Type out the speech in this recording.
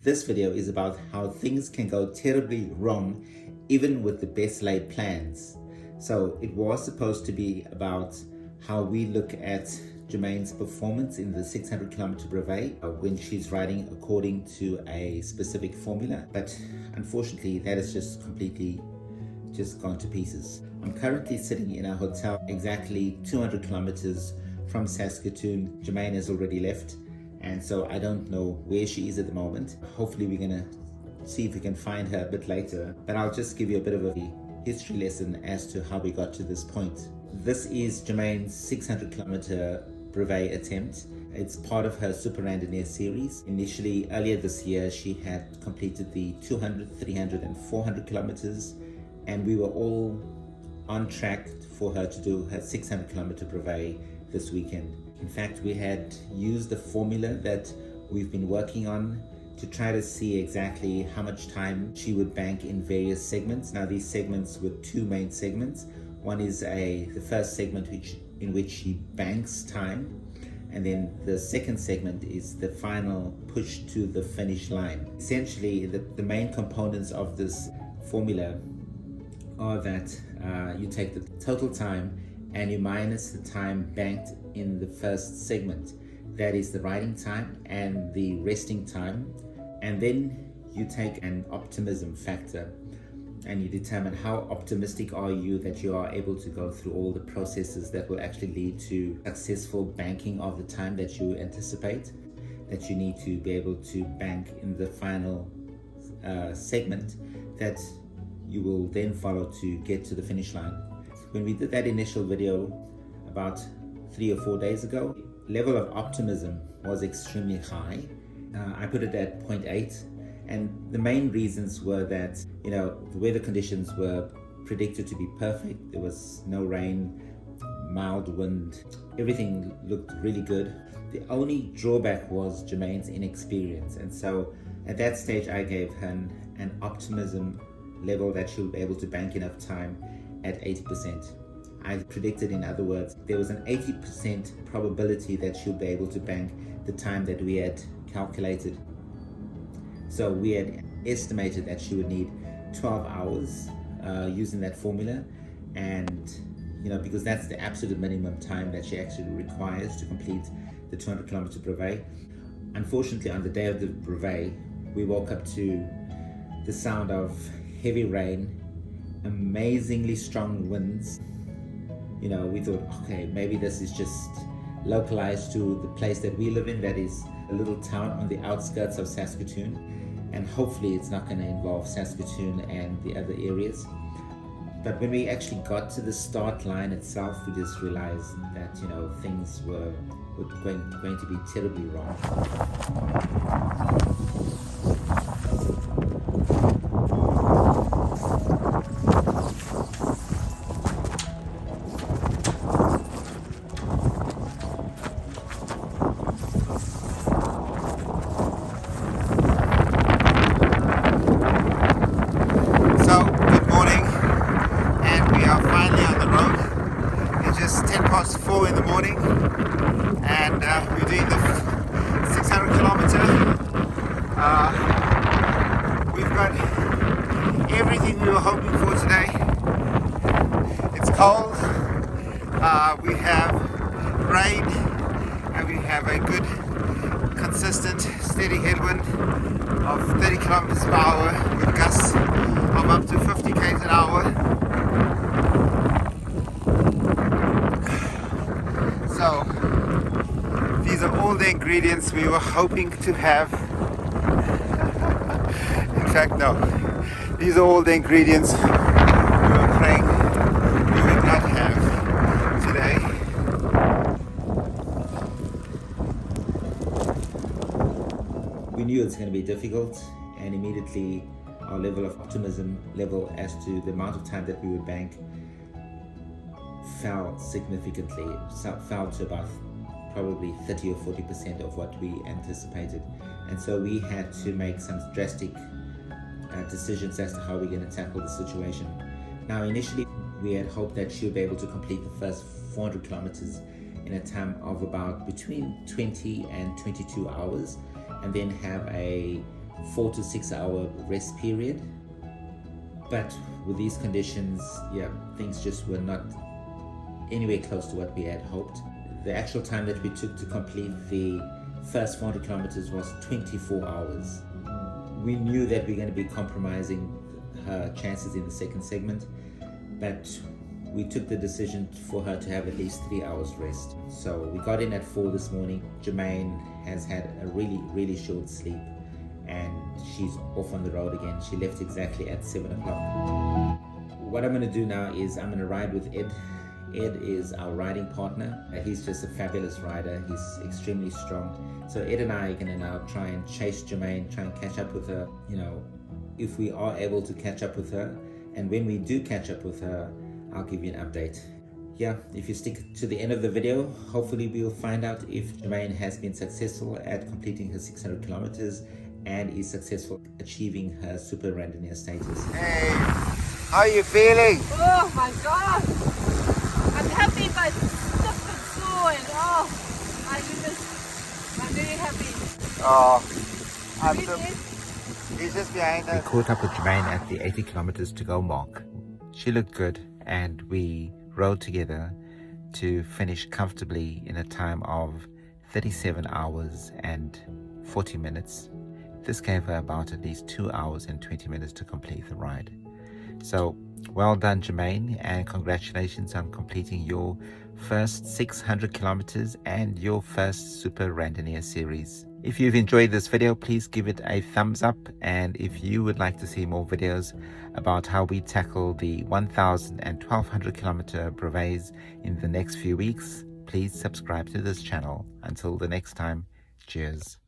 This video is about how things can go terribly wrong even with the best laid plans. So it was supposed to be about how we look at Jermaine's performance in the 600 kilometer brevet when she's riding according to a specific formula, but unfortunately that is just completely gone to pieces. I'm currently sitting in a hotel exactly 200 kilometers from Saskatoon. Jermaine has already left, and so I don't know where she is at the moment. Hopefully we're gonna see if we can find her a bit later, but I'll just give you a bit of a history lesson as to how we got to this point. This is Jermaine's 600 kilometer brevet attempt. It's part of her Super Randonneur series. Initially, earlier this year, she had completed the 200, 300 and 400 kilometers, and we were all on track for her to do her 600 kilometer brevet this weekend. In fact, we had used the formula that we've been working on to try to see exactly how much time she would bank in various segments. Now, these segments were two main segments. One is the first segment in which she banks time, and then the second segment is the final push to the finish line. Essentially, the main components of this formula are that you take the total time and you minus the time banked in the first segment. That is the riding time and the resting time. And then you take an optimism factor and you determine how optimistic are you that you are able to go through all the processes that will actually lead to successful banking of the time that you anticipate, that you need to be able to bank in the final segment that you will then follow to get to the finish line. When we did that initial video about 3 or 4 days ago, level of optimism was extremely high. I put it at 0.8, and the main reasons were that, the weather conditions were predicted to be perfect. There was no rain, mild wind, everything looked really good. The only drawback was Jermaine's inexperience, and so at that stage I gave her an optimism level that she'll be able to bank enough time at 80%. I predicted, in other words, there was an 80% probability that she'll be able to bank the time that we had calculated. So we had estimated that she would need 12 hours using that formula, and because that's the absolute minimum time that she actually requires to complete the 200 kilometer brevet. Unfortunately, on the day of the brevet, we woke up to the sound of heavy rain, amazingly strong winds. We thought, okay, maybe this is just localized to the place that we live in, that is a little town on the outskirts of Saskatoon, and hopefully it's not going to involve Saskatoon and the other areas. But when we actually got to the start line itself, we just realized that things were going to be terribly wrong. In the morning, and we're doing the 600 kilometer. We've got everything we were hoping for today. It's cold, we have rain, and we have a good, consistent, steady headwind of 30 kilometers per hour with gusts of up to 50 km an hour. So these are all the ingredients we were hoping to have. In fact, no. These are all the ingredients we were praying we would not have today. We knew it's going to be difficult, and immediately our level of optimism level as to the amount of time that we would bank fell significantly. Fell to about probably 30 or 40% of what we anticipated, and so we had to make some drastic decisions as to how we're going to tackle the situation. Now, initially we had hoped that she would be able to complete the first 400 kilometers in a time of about between 20 and 22 hours, and then have a 4 to 6 hour rest period. But with these conditions, yeah, things just were not anywhere close to what we had hoped. The actual time that we took to complete the first 400 kilometers was 24 hours. We knew that we were going to be compromising her chances in the second segment, but we took the decision for her to have at least 3 hours rest. So we got in at 4 this morning. Jermaine has had a really short sleep and she's off on the road again. She left exactly at 7 o'clock. What I'm going to do now is I'm going to ride with Ed. Ed is our riding partner. He's just a fabulous rider. He's extremely strong. So Ed and I are going to now try and chase Jermaine, try and catch up with her. You know, if we are able to catch up with her, and when we do catch up with her, I'll give you an update. Yeah, if you stick to the end of the video, hopefully we'll find out if Jermaine has been successful at completing her 600 kilometers and is successful achieving her Super Randonneur status. Hey, how are you feeling? Oh my God! I'm happy but stiff and sore and my goodness, I'm very happy. Oh, Brevet. he's just behind We us. caught up with Jermaine at the 80 kilometers to go mark. She looked good and we rode together to finish comfortably in a time of 37 hours and 40 minutes. This gave her about at least 2 hours and 20 minutes to complete the ride. So well done, Jermaine, and congratulations on completing your first 600 kilometers and your first Super Randonneur series. If you've enjoyed this video, please give it a thumbs up, and if you would like to see more videos about how we tackle the 1000 and 1200 kilometer brevets in the next few weeks, please subscribe to this channel. Until the next time, cheers.